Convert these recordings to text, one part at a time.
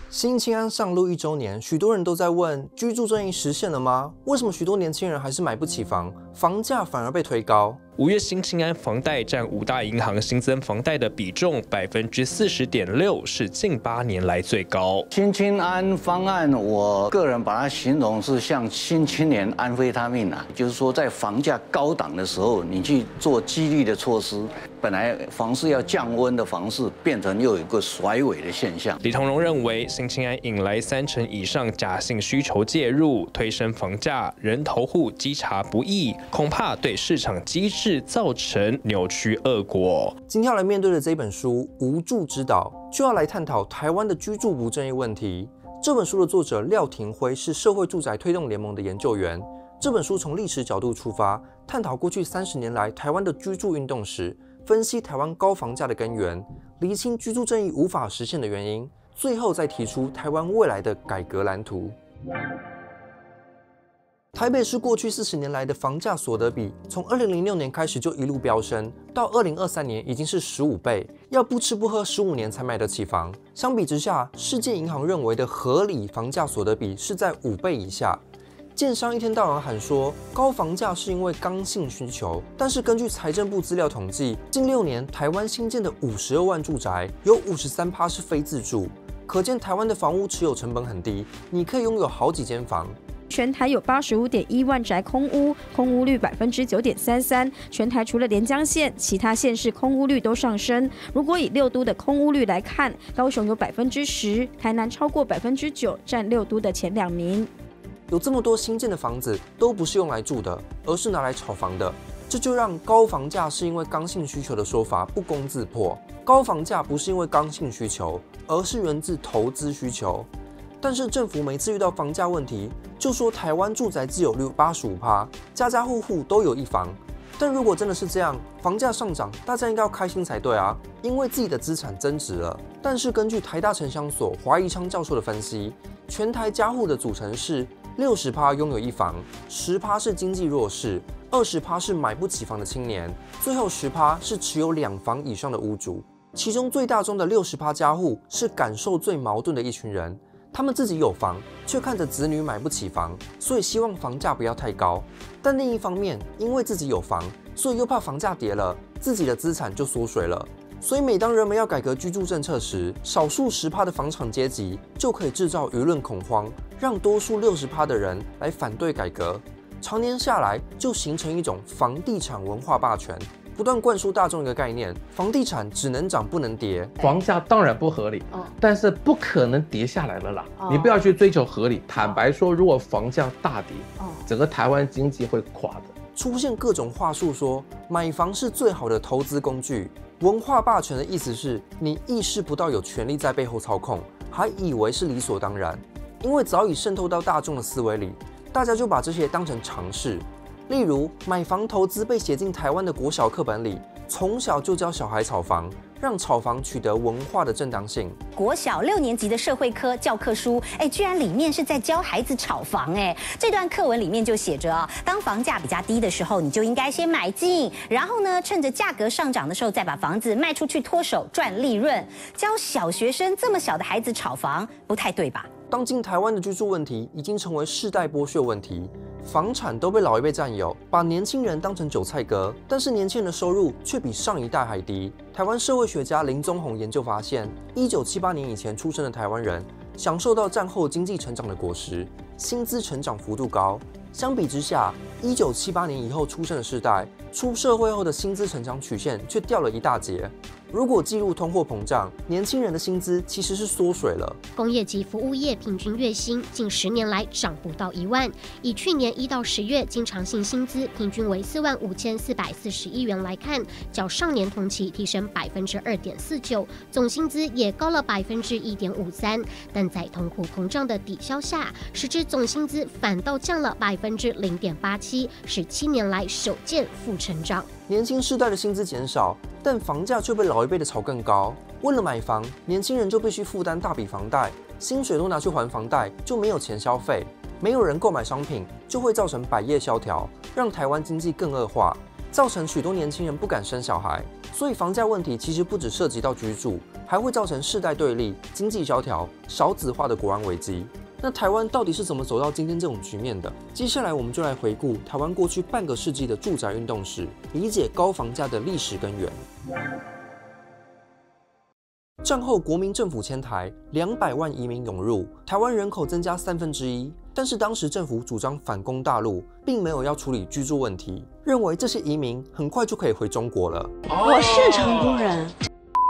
新青安上路1周年，许多人都在问：居住正义实现了吗？为什么许多年轻人还是买不起房，房价反而被推高？5月新青安房贷占5大银行新增房贷的比重40.6%，是近8年来最高。新青安方案，我个人把它形容是像新青年安非他命啊，就是说在房价高档的时候，你去做激励的措施，本来房市要降温的房市，变成又有一个甩尾的现象。李同荣认为，新青安引来30%以上假性需求介入，推升房价，人头户稽查不易，恐怕对市场机制造成扭曲恶果。今天要来面对的这本书《无住之岛》，就要来探讨台湾的居住不正义问题。这本书的作者廖廷辉是社会住宅推动联盟的研究员。这本书从历史角度出发，探讨过去30年来台湾的居住运动史，分析台湾高房价的根源，厘清居住正义无法实现的原因，最后再提出台湾未来的改革蓝图。台北市过去40年来的房价所得比，从2006年开始就一路飙升，到2023年已经是15倍，要不吃不喝15年才买得起房。相比之下，世界银行认为的合理房价所得比是在5倍以下。建商一天到晚喊说高房价是因为刚性需求，但是根据财政部资料统计，近6年台湾新建的52万住宅，有53%是非自住，可见台湾的房屋持有成本很低，你可以拥有好几间房。全台有85.1万宅空屋，空屋率9.33%。全台除了连江县，其他县市空屋率都上升。如果以6都的空屋率来看，高雄有10%，台南超过9%，占6都的前2名。有这么多新建的房子都不是用来住的，而是拿来炒房的，这就让高房价是因为刚性需求的说法不攻自破。高房价不是因为刚性需求，而是源自投资需求。但是政府每次遇到房价问题，就说台湾住宅自有率85%，家家户户都有一房。但如果真的是这样，房价上涨，大家应该要开心才对啊，因为自己的资产增值了。但是根据台大城乡所华宜昌教授的分析，全台家户的组成是60%拥有一房，10%是经济弱势，20%是买不起房的青年，最后10%是持有2房以上的屋主。其中最大宗的60%家户是感受最矛盾的一群人。他们自己有房，却看着子女买不起房，所以希望房价不要太高。但另一方面，因为自己有房，所以又怕房价跌了，自己的资产就缩水了。所以每当人们要改革居住政策时，少数10%的房产阶级就可以制造舆论恐慌，让多数60%的人来反对改革。常年下来，就形成一种房地产文化霸权。不断灌输大众一个概念：房地产只能涨不能跌。房价当然不合理，但是不可能跌下来了啦。你不要去追求合理。坦白说，如果房价大跌，整个台湾经济会垮的。出现各种话术说买房是最好的投资工具。文化霸权的意思是你意识不到有权力在背后操控，还以为是理所当然，因为早已渗透到大众的思维里，大家就把这些当成常识。例如，买房投资被写进台湾的国小课本里，从小就教小孩炒房，让炒房取得文化的正当性。国小6年级的社会科教科书，居然里面是在教孩子炒房。这段课文里面就写着啊，当房价比较低的时候，你就应该先买进，然后呢，趁着价格上涨的时候再把房子卖出去脱手赚利润。教小学生这么小的孩子炒房，不太对吧？当今台湾的居住问题已经成为世代剥削问题，房产都被老一辈占有，把年轻人当成韭菜割，但是年轻人的收入却比上一代还低。台湾社会学家林宗宏研究发现，1978年以前出生的台湾人享受到战后经济成长的果实，薪资成长幅度高。相比之下，1978年以后出生的世代，出社会后的薪资成长曲线却掉了一大截。如果计入通货膨胀，年轻人的薪资其实是缩水了。工业及服务业平均月薪近10年来涨不到1万，以去年1到10月经常性薪资平均为45441元来看，较上年同期提升2.49%，总薪资也高了1.53%。但在通货膨胀的抵消下，实质总薪资反倒降了0.87%，是7年来首见负成长。年轻世代的薪资减少，但房价却被老一辈的炒更高。为了买房，年轻人就必须负担大笔房贷，薪水都拿去还房贷，就没有钱消费。没有人购买商品，就会造成百业萧条，让台湾经济更恶化，造成许多年轻人不敢生小孩。所以房价问题其实不只涉及到居住，还会造成世代对立、经济萧条、少子化的国安危机。那台湾到底是怎么走到今天这种局面的？接下来我们就来回顾台湾过去半个世纪的住宅运动史，理解高房价的历史根源。战后国民政府迁台，200万移民涌入，台湾人口增加1/3。但是当时政府主张反攻大陆，并没有要处理居住问题，认为这些移民很快就可以回中国了。我是成都人。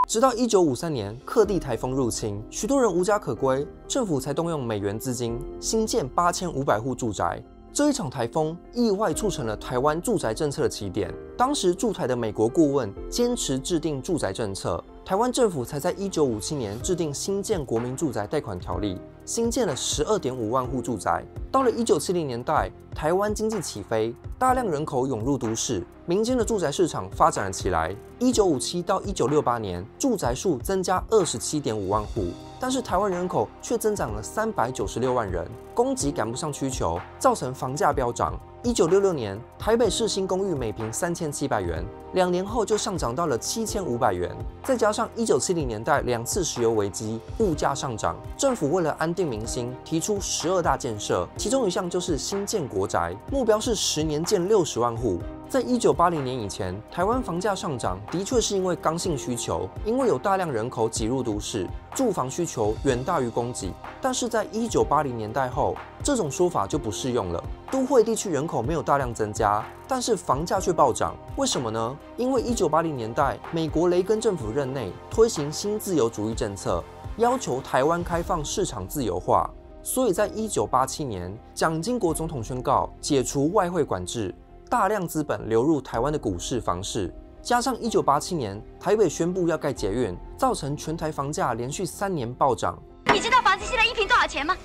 直到1953年，客地台风入侵，许多人无家可归，政府才动用美元资金新建8500户住宅。这一场台风意外促成了台湾住宅政策的起点。当时驻台的美国顾问坚持制定住宅政策，台湾政府才在1957年制定新建国民住宅贷款条例，新建了12.5万户住宅。到了1970年代，台湾经济起飞，大量人口涌入都市，民间的住宅市场发展了起来。1957到1968年，住宅数增加27.5万户，但是台湾人口却增长了396万人，供给赶不上需求，造成房价飙涨。1966年，台北市新公寓每坪3700元，2年后就上涨到了7500元。再加上1970年代2次石油危机，物价上涨，政府为了安定民心，提出12大建设，其中一项就是新建国宅，目标是10年建60万户。在1980年以前，台湾房价上涨的确是因为刚性需求，因为有大量人口挤入都市，住房需求远大于供给。但是在1980年代后，这种说法就不适用了。都会地区人口没有大量增加，但是房价却暴涨，为什么呢？因为1980年代，美国雷根政府任内推行新自由主义政策，要求台湾开放市场自由化，所以在1987年，蒋经国总统宣告解除外汇管制。大量资本流入台湾的股市、房市，加上1987年台北宣布要盖捷运，造成全台房价连续3年暴涨。你知道房子现在1坪多少钱吗？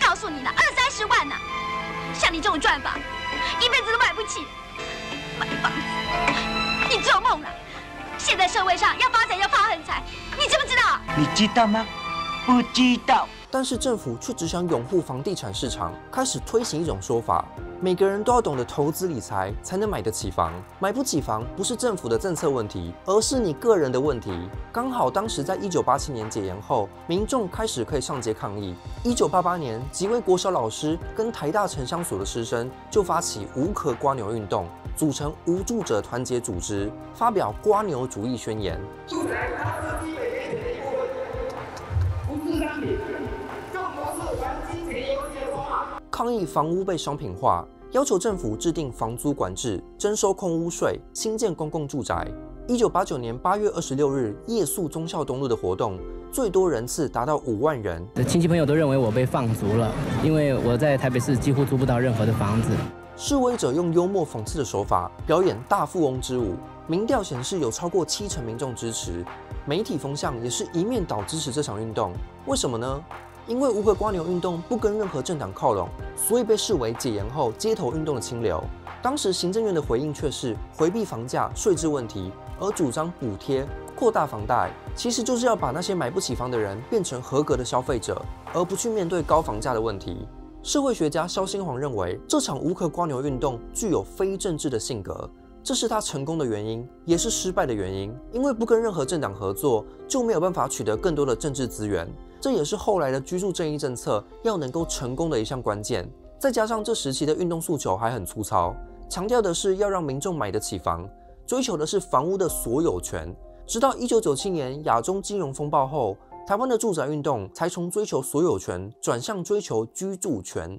告诉你呢，20-30万呢。像你这种赚法，一辈子都买不起。买房子，你做梦了。现在社会上要发财要发横财，你知不知道？你知道吗？不知道。但是政府却只想拥护房地产市场，开始推行一种说法：每个人都要懂得投资理财，才能买得起房。买不起房不是政府的政策问题，而是你个人的问题。刚好当时在1987年解严后，民众开始可以上街抗议。1988年，几位国小老师跟台大城乡所的师生就发起无壳蝸牛运动，组成无住者团结组织，发表蝸牛主义宣言。住宅它是基本原则的一部分，不是商品。抗议房屋被商品化，要求政府制定房租管制、征收空屋税、新建公共住宅。1989年8月26日，夜宿忠孝东路的活动，最多人次达到5万人。亲戚朋友都认为我被放逐了，因为我在台北市几乎租不到任何的房子。示威者用幽默讽刺的手法表演大富翁之舞，民调显示有超过70%民众支持，媒体风向也是一面倒支持这场运动。为什么呢？因为无壳蝸牛运动不跟任何政党靠拢，所以被视为解严后街头运动的清流。当时行政院的回应却是回避房价、税制问题，而主张补贴、扩大房贷，其实就是要把那些买不起房的人变成合格的消费者，而不去面对高房价的问题。社会学家萧新煌认为，这场无壳蝸牛运动具有非政治的性格，这是他成功的原因，也是失败的原因。因为不跟任何政党合作，就没有办法取得更多的政治资源。这也是后来的居住正义政策要能够成功的一项关键。再加上这时期的运动诉求还很粗糙，强调的是要让民众买得起房，追求的是房屋的所有权。直到1997年亚中金融风暴后，台湾的住宅运动才从追求所有权转向追求居住权。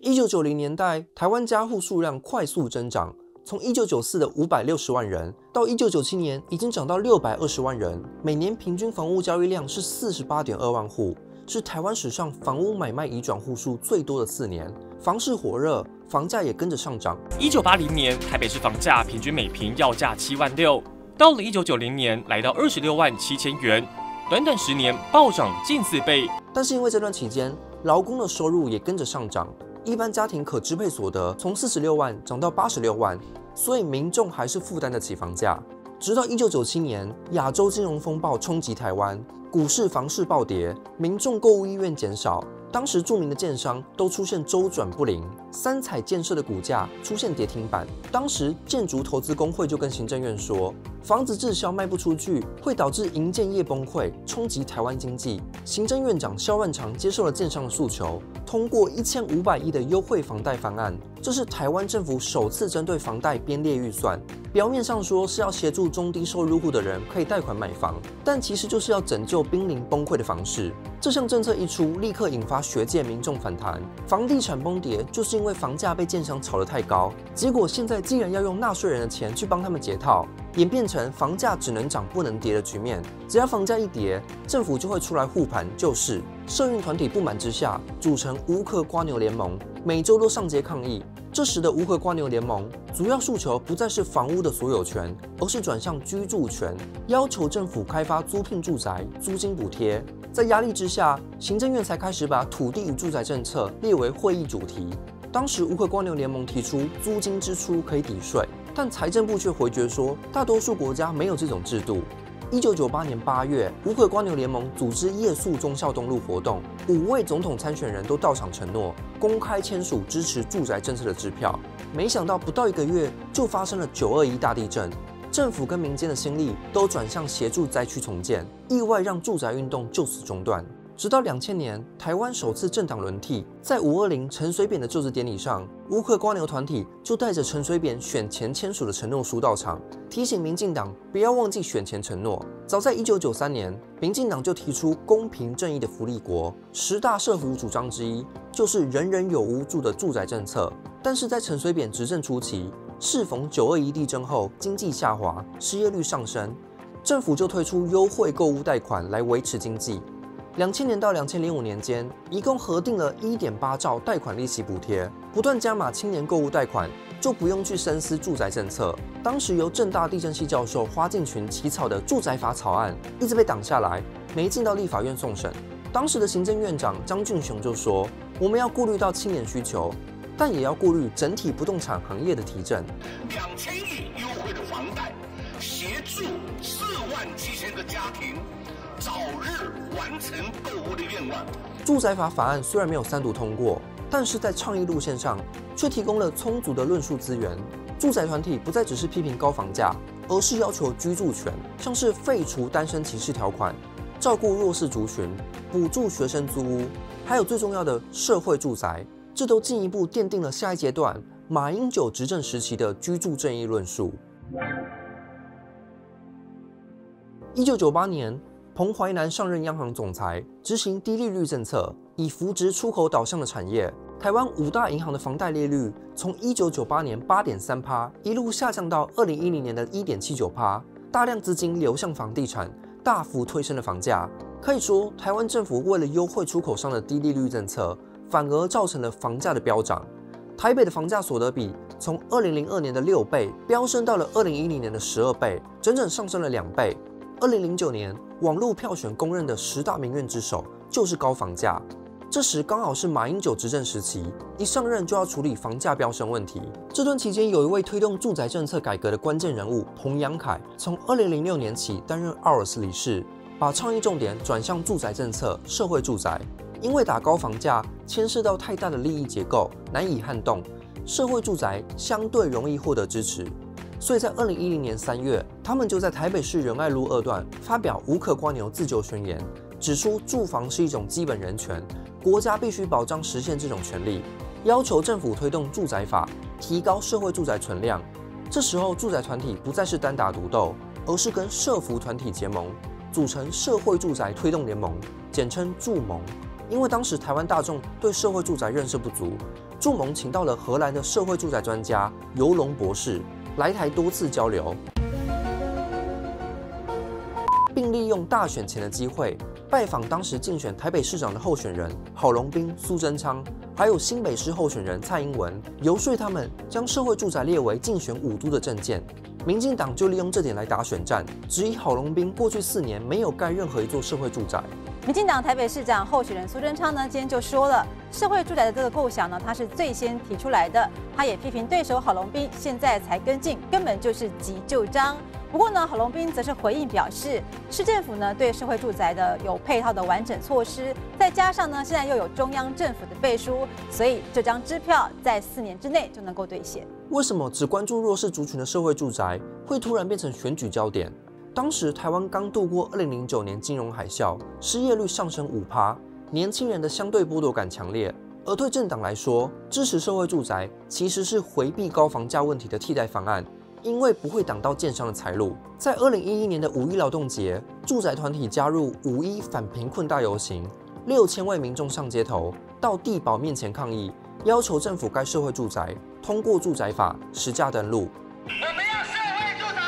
1990年代，台湾家户数量快速增长，从1994的560万人到1997年已经涨到620万人，每年平均房屋交易量是48.2万户，是台湾史上房屋买卖移转户数最多的4年。房市火热，房价也跟着上涨。1980年台北市房价平均每坪要价7万6，到了1990年来到26万7千元，短短10年暴涨近4倍。但是因为这段期间，劳工的收入也跟着上涨。一般家庭可支配所得从46万涨到86万，所以民众还是负担得起房价。直到1997年，亚洲金融风暴冲击台湾，股市、房市暴跌，民众购物意愿减少，当时著名的建商都出现周转不灵，三彩建设的股价出现跌停板。当时建筑投资工会就跟行政院说，房子滞销卖不出去，会导致营建业崩溃，冲击台湾经济。行政院长萧万长接受了建商的诉求，通过1500亿的优惠房贷方案，这是台湾政府首次针对房贷编列预算。表面上说是要协助中低收入户的人可以贷款买房，但其实就是要拯救濒临崩溃的房市。这项政策一出，立刻引发学界民众反弹。房地产崩跌就是因为房价被建商炒得太高，结果现在既然要用纳税人的钱去帮他们解套，演变成房价只能涨不能跌的局面。只要房价一跌，政府就会出来护盘救市。社运团体不满之下，组成无壳蝸牛联盟，每周都上街抗议。这时的无壳蝸牛联盟主要诉求不再是房屋的所有权，而是转向居住权，要求政府开发租赁住宅、租金补贴。在压力之下，行政院才开始把土地与住宅政策列为会议主题。当时无壳蝸牛联盟提出租金支出可以抵税，但财政部却回绝说，大多数国家没有这种制度。1998年8月，无壳蝸牛联盟组织夜宿忠孝东路活动，5位总统参选人都到场承诺，公开签署支持住宅政策的支票。没想到不到1个月，就发生了921大地震，政府跟民间的心力都转向协助灾区重建，意外让住宅运动就此中断。直到2000年，台湾首次政党轮替，在520陈水扁的就职典礼上，无壳蝸牛团体就带着陈水扁选前签署的承诺书到场，提醒民进党不要忘记选前承诺。早在1993年，民进党就提出公平正义的福利国，10大社福主张之一就是人人有屋住的住宅政策。但是在陈水扁执政初期，适逢921地震后经济下滑，失业率上升，政府就推出优惠购屋贷款来维持经济。2000年到2005年间，一共核定了1.8兆贷款利息补贴，不断加码青年购物贷款，就不用去深思住宅政策。当时由政大地政系教授花敬群起草的住宅法草案，一直被挡下来，没进到立法院送审。当时的行政院长张俊雄就说：“我们要顾虑到青年需求，但也要顾虑整体不动产行业的提振。”2000亿优惠的房贷，协助47000个家庭早日完成购物的愿望。住宅法法案虽然没有3读通过，但是在倡议路线上却提供了充足的论述资源。住宅团体不再只是批评高房价，而是要求居住权，像是废除单身歧视条款、照顾弱势族群、补助学生租屋，还有最重要的社会住宅，这都进一步奠定了下一阶段马英九执政时期的居住正义论述。1998年，彭淮南上任央行总裁，执行低利率政策，以扶植出口导向的产业。台湾5大银行的房贷利率从1998年8.3%一路下降到2010年的1.79%，大量资金流向房地产，大幅推升了房价。可以说，台湾政府为了优惠出口商的低利率政策，反而造成了房价的飙涨。台北的房价所得比从2002年的6倍飙升到了2010年的12倍，整整上升了2倍。2009年，网络票选公认的10大民怨之首就是高房价。这时刚好是马英九执政时期，一上任就要处理房价飙升问题。这段期间，有一位推动住宅政策改革的关键人物彭阳凯，从2006年起担任奥尔斯理事，把倡议重点转向住宅政策、社会住宅。因为打高房价牵涉到太大的利益结构，难以撼动，社会住宅相对容易获得支持。所以在2010年3月，他们就在台北市仁爱路2段发表无壳蝸牛自救宣言，指出住房是一种基本人权，国家必须保障实现这种权利，要求政府推动住宅法，提高社会住宅存量。这时候，住宅团体不再是单打独斗，而是跟社福团体结盟，组成社会住宅推动联盟，简称住盟。因为当时台湾大众对社会住宅认识不足，住盟请到了荷兰的社会住宅专家尤龙博士来台多次交流，并利用大选前的机会拜访当时竞选台北市长的候选人郝龙斌、苏贞昌，还有新北市候选人蔡英文，游说他们将社会住宅列为竞选5都的政见。民进党就利用这点来打选战，质疑郝龙斌过去4年没有盖任何一座社会住宅。民进党台北市长候选人苏贞昌呢，今天就说了，社会住宅的这个构想呢，他是最先提出来的。他也批评对手郝龙斌现在才跟进，根本就是急就章。不过呢，郝龙斌则是回应表示，市政府呢对社会住宅的有配套的完整措施，再加上呢现在又有中央政府的背书，所以这张支票在4年之内就能够兑现。为什么只关注弱势族群的社会住宅会突然变成选举焦点？当时台湾刚度过2009年金融海啸，失业率上升5%，年轻人的相对剥夺感强烈。而对政党来说，支持社会住宅其实是回避高房价问题的替代方案。因为不会挡到建商的财路，在2011年的5一劳动节，住宅团体加入5·1反贫困大游行，6000位民众上街头，到地保面前抗议，要求政府盖社会住宅，通过住宅法，实价登录。我们要社会住宅，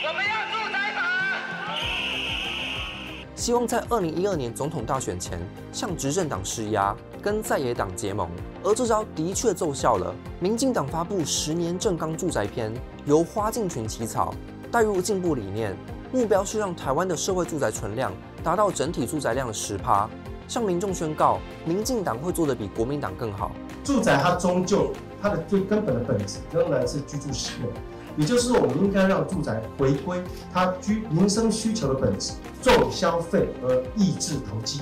我们要住宅法。希望在2012年总统大选前向执政党施压，跟在野党结盟。而这招的确奏效了。民进党发布10年政纲住宅篇，由花敬群起草，带入进步理念，目标是让台湾的社会住宅存量达到整体住宅量的10%。向民众宣告，民进党会做得比国民党更好。住宅它终究它的最根本的本质仍然是居住使用，也就是说，我们应该让住宅回归它民生需求的本质，重消费而抑制投机。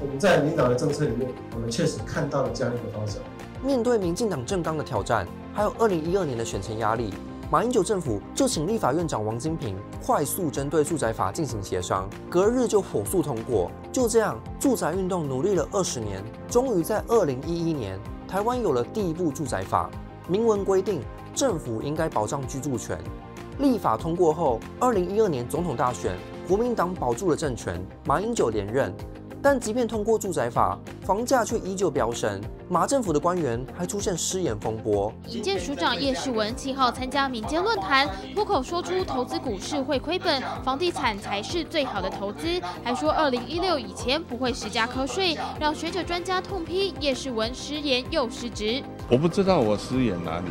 我们在民进党的政策里面，我们确实看到了这样一个方向。面对民进党政纲的挑战，还有2012年的选前压力，马英九政府就请立法院长王金平快速针对住宅法进行协商，隔日就火速通过。就这样，住宅运动努力了20年，终于在2011年，台湾有了第一部住宅法，明文规定政府应该保障居住权。立法通过后，2012年总统大选，国民党保住了政权，马英九连任。但即便通过住宅法，房价却依旧飙升。马政府的官员还出现失言风波。营建署长叶世文7号参加民间论坛，脱口说出投资股市会亏本，房地产才是最好的投资，还说2016以前不会实价课税，让学者专家痛批叶世文失言又失职。我不知道我失言哪里，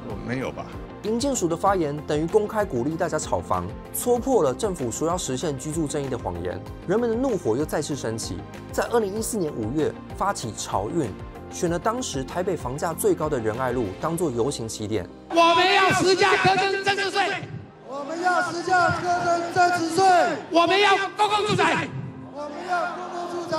我没有吧？营建署的发言等于公开鼓励大家炒房，戳破了政府说要实现居住正义的谎言，人们的怒火又再次升起。在2014年5月发起潮运，选了当时台北房价最高的仁爱路当作游行起点。我们要实价课征增值税，我们要实价课征增值税，我们要公共住宅，我们要公共住宅。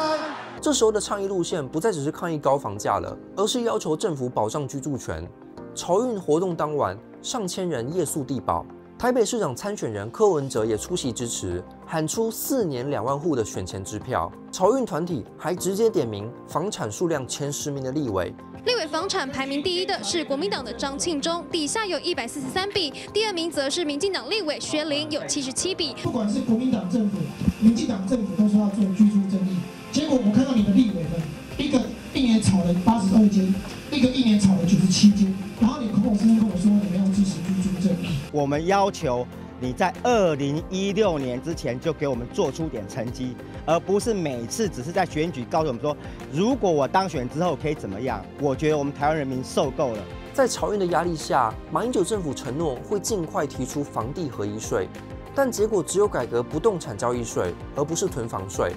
这时候的倡议路线不再只是抗议高房价了，而是要求政府保障居住权。潮运活动当晚，上千人夜宿地堡，台北市长参选人柯文哲也出席支持，喊出4年2万户的选前支票。潮运团体还直接点名房产数量前10名的立委。立委房产排名第1的是国民党的张庆忠，底下有143笔；第2名则是民进党立委薛凌，有77笔。不管是国民党政府、民进党政府都说要做居住正义，结果我看到你的立委们，一个1年炒了82间，一个1年炒了97间，然后你口口声声跟我说你们要支持居住正义。我们要求你在2016年之前就给我们做出点成绩，而不是每次只是在选举告诉我们说，如果我当选之后可以怎么样。我觉得我们台湾人民受够了。在潮运的压力下，马英九政府承诺会尽快提出房地合一税，但结果只有改革不动产交易税，而不是囤房税。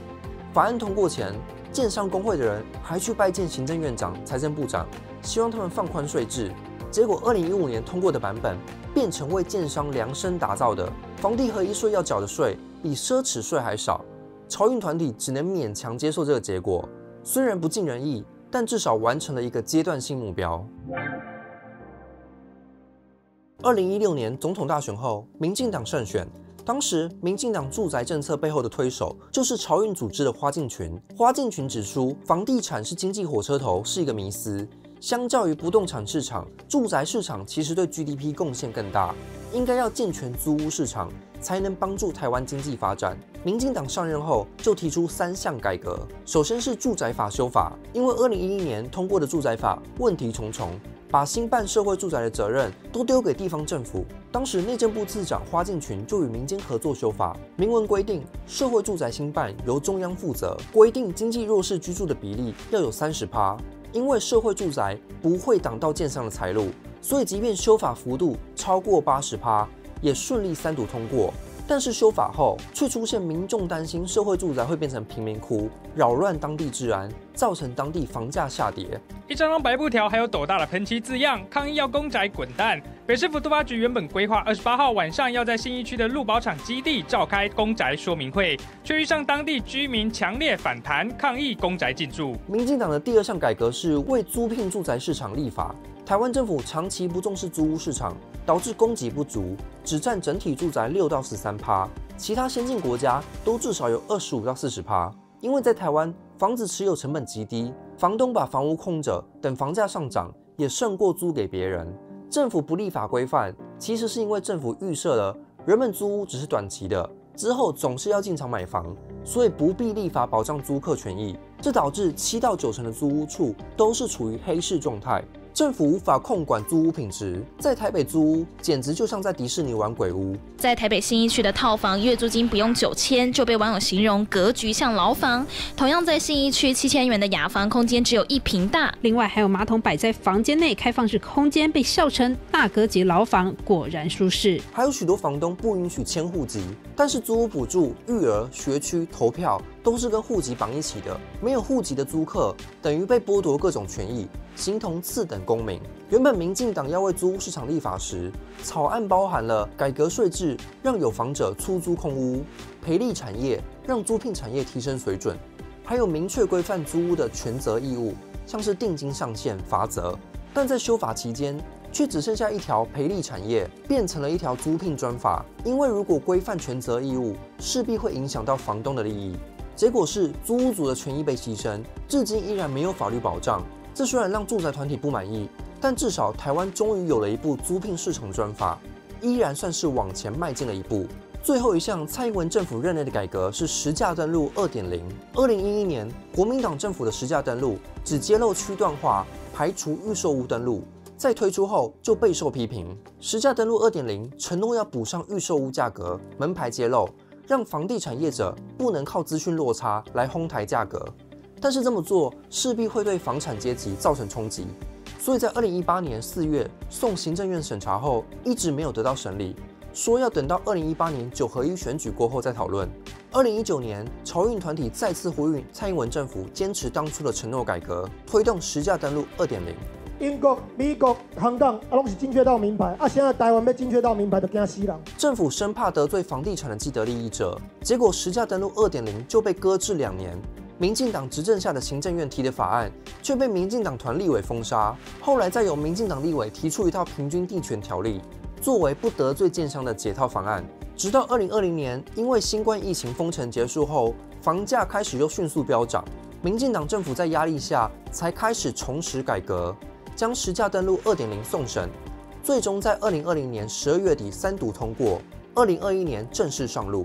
法案通过前，建商工会的人还去拜见行政院长、财政部长，希望他们放宽税制。结果2015年通过的版本变成为建商量身打造的房地合一税要缴的税比奢侈税还少，潮运团体只能勉强接受这个结果。虽然不尽人意，但至少完成了一个阶段性目标。2016年总统大选后，民进党胜选。当时，民进党住宅政策背后的推手就是潮运组织的花敬群。花敬群指出，房地产是经济火车头是一个迷思。相较于不动产市场，住宅市场其实对 GDP 贡献更大，应该要健全租屋市场，才能帮助台湾经济发展。民进党上任后就提出3项改革，首先是住宅法修法，因为2011年通过的住宅法问题重重，把兴办社会住宅的责任都丢给地方政府。当时内政部次长花敬群就与民间合作修法，明文规定社会住宅兴办由中央负责，规定经济弱势居住的比例要有30%。因为社会住宅不会挡到建商的财路，所以即便修法幅度超过80%，也顺利3读通过。但是修法后，却出现民众担心社会住宅会变成贫民窟，扰乱当地治安，造成当地房价下跌。一张张白布条，还有斗大的喷漆字样，抗议要公宅滚蛋。北市府都发局原本规划28号晚上要在信义区的鹿宝场基地召开公宅说明会，却遇上当地居民强烈反弹，抗议公宅进驻。民进党的第二项改革是为租赁住宅市场立法。台湾政府长期不重视租屋市场，导致供给不足，只占整体住宅6到13%，其他先进国家都至少有25到40%。因为在台湾，房子持有成本极低，房东把房屋空着，等房价上涨，也胜过租给别人。政府不立法规范，其实是因为政府预设了人们租屋只是短期的，之后总是要进场买房，所以不必立法保障租客权益。这导致7到9成的租屋处都是处于黑市状态。政府无法控管租屋品质，在台北租屋简直就像在迪士尼玩鬼屋。在台北信义区的套房，月租金不用9000，就被网友形容格局像牢房。同样在信义区7000元的雅房，空间只有1坪大，另外还有马桶摆在房间内，开放式空间被笑成大格局牢房，果然舒适。还有许多房东不允许迁户籍，但是租屋补助、育儿、学区、投票都是跟户籍绑一起的，没有户籍的租客等于被剥夺各种权益，形同次等公民。原本民进党要为租屋市场立法时，草案包含了改革税制，让有房者出租空屋；培力产业，让租赁产业提升水准；还有明确规范租屋的权责义务，像是定金上限、罚则。但在修法期间，却只剩下一条培力产业，变成了一条租赁专法。因为如果规范权责义务，势必会影响到房东的利益。结果是租屋族的权益被牺牲，至今依然没有法律保障。这虽然让住宅团体不满意，但至少台湾终于有了一部租赁市场专法，依然算是往前迈进了一步。最后一项蔡英文政府任内的改革是实价登录 2.0。2011年，国民党政府的实价登录只揭露区段化，排除预售屋登录，在推出后就备受批评。实价登录 2.0 承诺要补上预售屋价格，门牌揭露，让房地产业者不能靠资讯落差来哄抬价格。但是这么做势必会对房产阶级造成冲击，所以在2018年4月送行政院审查后，一直没有得到审理，说要等到2018年9合1选举过后再讨论。2019年，侨运团体再次呼吁蔡英文政府坚持当初的承诺改革，推动实价登录 2.0。英国、美国、香港拢是精确到名牌，现在台湾要精确到名牌就惊死人。政府生怕得罪房地产的既得利益者，结果实价登录 2.0 就被搁置2年。民进党执政下的行政院提的法案，却被民进党团立委封杀。后来再由民进党立委提出一套平均地权条例，作为不得罪建商的解套方案。直到2020年，因为新冠疫情封城结束后，房价开始又迅速飙涨，民进党政府在压力下才开始重拾改革，将实价登录 2.0 送审，最终在2020年12月底3读通过，2021年正式上路。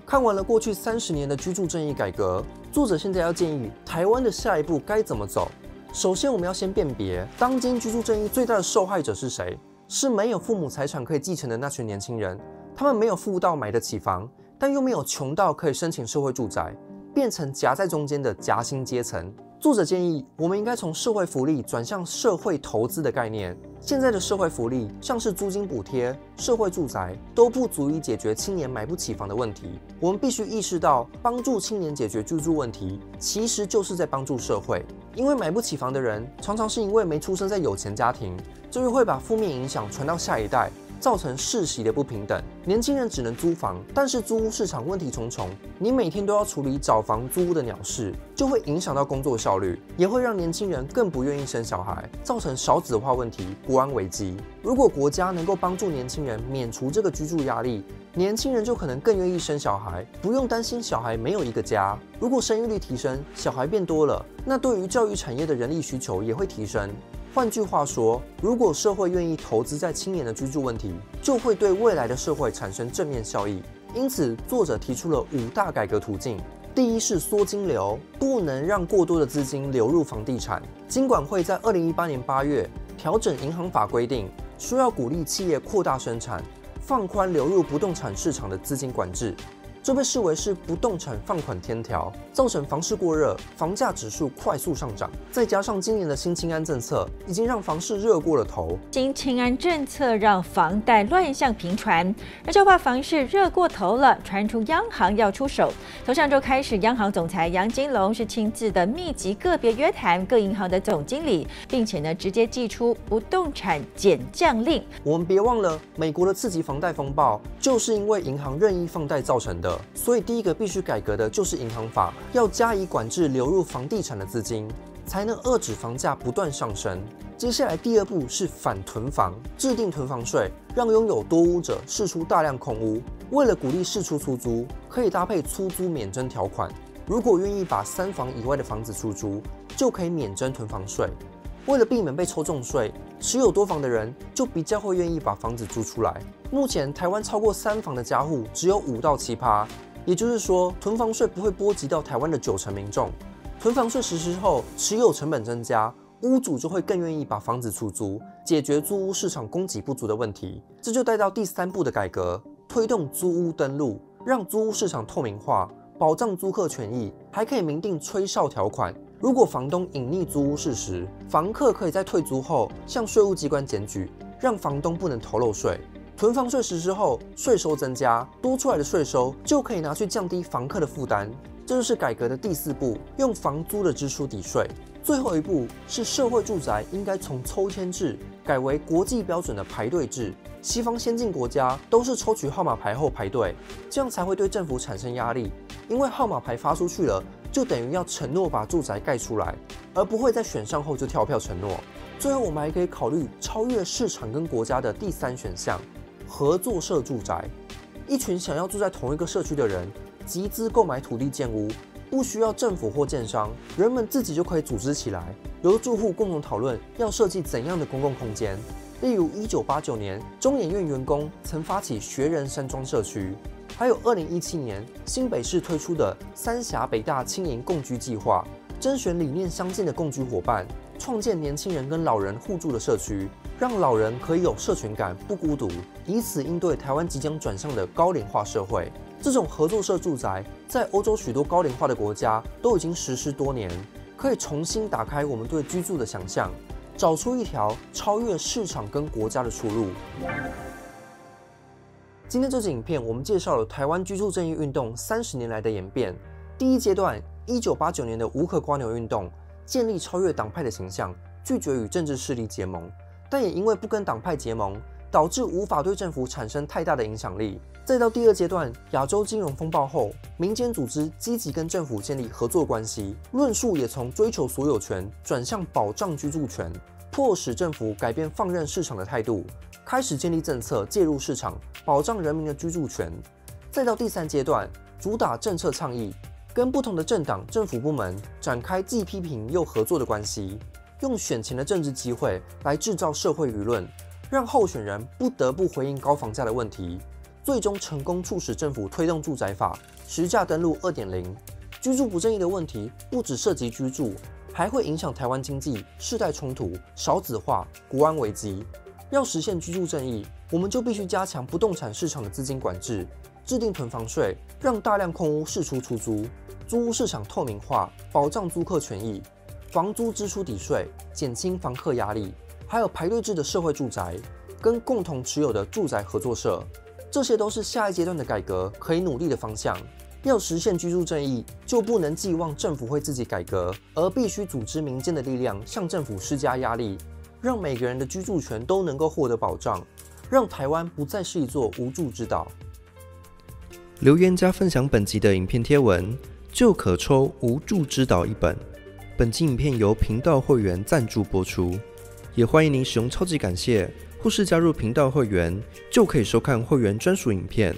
看完了过去30年的居住正义改革，作者现在要建议台湾的下一步该怎么走。首先，我们要先辨别当今居住正义最大的受害者是谁，是没有父母财产可以继承的那群年轻人。他们没有富到买得起房，但又没有穷到可以申请社会住宅，变成夹在中间的夹心阶层。作者建议，我们应该从社会福利转向社会投资的概念。现在的社会福利，像是租金补贴、社会住宅，都不足以解决青年买不起房的问题。我们必须意识到，帮助青年解决居住问题，其实就是在帮助社会。因为买不起房的人，常常是因为没出生在有钱家庭，这就会把负面影响传到下一代，造成世袭的不平等。年轻人只能租房，但是租屋市场问题重重，你每天都要处理找房租屋的鸟事，就会影响到工作效率，也会让年轻人更不愿意生小孩，造成少子化问题、国安危机。如果国家能够帮助年轻人免除这个居住压力，年轻人就可能更愿意生小孩，不用担心小孩没有一个家。如果生育率提升，小孩变多了，那对于教育产业的人力需求也会提升。换句话说，如果社会愿意投资在青年的居住问题，就会对未来的社会产生正面效益。因此，作者提出了5大改革途径。第一是缩金流，不能让过多的资金流入房地产。金管会在2018年8月调整银行法规定，说要鼓励企业扩大生产，放宽流入不动产市场的资金管制。这被视为是不动产放款天条，造成房市过热，房价指数快速上涨。再加上今年的新青安政策，已经让房市热过了头。新青安政策让房贷乱象频传，而就怕房市热过头了，传出央行要出手。从上周开始，央行总裁杨金龙是亲自的密集个别约谈各银行的总经理，并且呢直接祭出不动产减降令。我们别忘了，美国的次级房贷风暴就是因为银行任意放贷造成的。所以第一个必须改革的就是银行法，要加以管制流入房地产的资金，才能遏止房价不断上升。接下来第二步是反囤房，制定囤房税，让拥有多屋者释出大量空屋。为了鼓励释出出租，可以搭配出租免征条款。如果愿意把3房以外的房子出租，就可以免征囤房税。为了避免被抽重税，持有多房的人就比较会愿意把房子租出来。目前台湾超过3房的家户只有5到7%，也就是说，囤房税不会波及到台湾的90%民众。囤房税实施后，持有成本增加，屋主就会更愿意把房子出租，解决租屋市场供给不足的问题。这就带到第3步的改革，推动租屋登录，让租屋市场透明化，保障租客权益，还可以明定吹哨条款。如果房东隐匿租屋事实，房客可以在退租后向税务机关检举，让房东不能逃漏税。囤房税实施后，税收增加，多出来的税收就可以拿去降低房客的负担。这就是改革的第4步，用房租的支出抵税。最后一步是社会住宅应该从抽签制改为国际标准的排队制。西方先进国家都是抽取号码牌后排队，这样才会对政府产生压力，因为号码牌发出去了，就等于要承诺把住宅盖出来，而不会在选上后就跳票承诺。最后，我们还可以考虑超越市场跟国家的第3选项——合作社住宅。一群想要住在同一个社区的人集资购买土地建屋，不需要政府或建商，人们自己就可以组织起来，由住户共同讨论要设计怎样的公共空间。例如，1989年中研院员工曾发起学人山庄社区，还有2017年新北市推出的三峡北大青银共居计划，甄选理念相近的共居伙伴，创建年轻人跟老人互助的社区，让老人可以有社群感，不孤独，以此应对台湾即将转向的高龄化社会。这种合作社住宅在欧洲许多高龄化的国家都已经实施多年，可以重新打开我们对居住的想象，找出一条超越市场跟国家的出路。今天这支影片，我们介绍了台湾居住正义运动30年来的演变。第一阶段，1989年的无壳蝸牛运动，建立超越党派的形象，拒绝与政治势力结盟，但也因为不跟党派结盟，导致无法对政府产生太大的影响力。再到第2阶段，亚洲金融风暴后，民间组织积极跟政府建立合作关系，论述也从追求所有权转向保障居住权，迫使政府改变放任市场的态度，开始建立政策介入市场，保障人民的居住权。再到第3阶段，主打政策倡议，跟不同的政党、政府部门展开既批评又合作的关系，用选前的政治机会来制造社会舆论，让候选人不得不回应高房价的问题，最终成功促使政府推动住宅法、实价登录 2.0。居住不正义的问题不只涉及居住，还会影响台湾经济、世代冲突、少子化、国安危机。要实现居住正义，我们就必须加强不动产市场的资金管制，制定囤房税，让大量空屋释出出租，租屋市场透明化，保障租客权益，房租支出抵税，减轻房客压力，还有排队制的社会住宅，跟共同持有的住宅合作社，这些都是下一阶段的改革可以努力的方向。要实现居住正义，就不能寄望政府会自己改革，而必须组织民间的力量向政府施加压力，让每个人的居住权都能够获得保障，让台湾不再是一座无住之岛。留言加分享本集的影片贴文，就可抽无住之岛1本。本集影片由频道会员赞助播出，也欢迎您使用超级感谢或是加入频道会员，就可以收看会员专属影片。